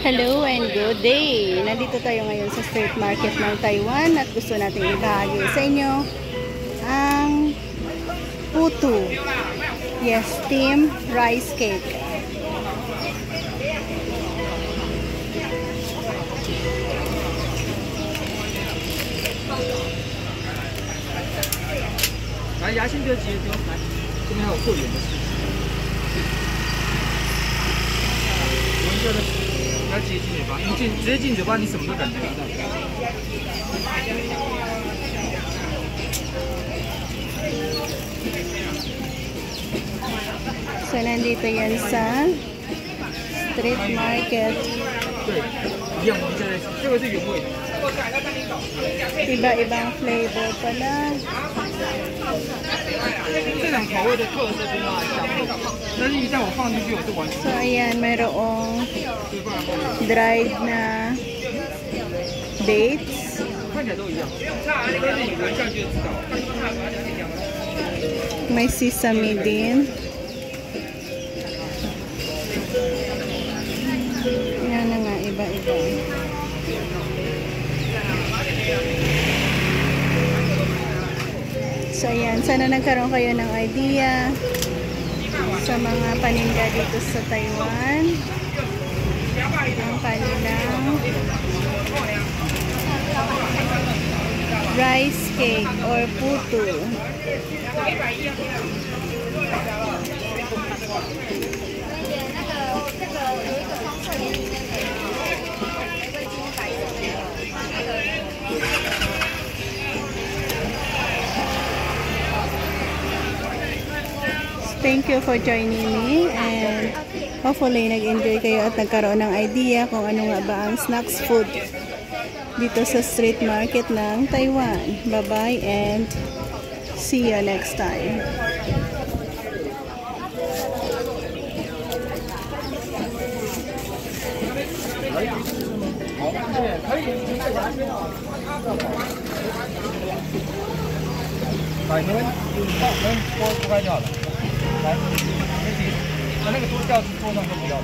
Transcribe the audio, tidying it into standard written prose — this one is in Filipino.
Hello and good day! Nandito tayo ngayon sa street market ng Taiwan at gusto natin ibahagi sa inyo ang putu. Yes, steamed rice cake.来，牙签不要急着丢，来，这边还有会员的事。闻一下的，不要直接进嘴巴，因为直接进嘴巴，你什么都感觉不到。So, nandito yan sa street market. 对，一样，我们现在这个是原味的。 Iba-ibang flavor pala. 这种口味的特色就是它的香味，但是一旦我放进去，我是完全。 So, ayan, mayroong dried na dates. 看起来都一样，但是你闻上去就知道。 May sesame din. Yan na nga, iba-iba. So, ayan. Sana nagkaroon kayo ng idea sa mga paninda dito sa Taiwan. Ang kanilang rice cake or putu. Thank you for joining me and hopefully nag-enjoy kayo at nagkaroon ng idea kung ano nga ba ang snacks food dito sa street market ng Taiwan. Bye-bye and see you next time. Bye. 来，没问题。把那个桌吊子桌上就不要了。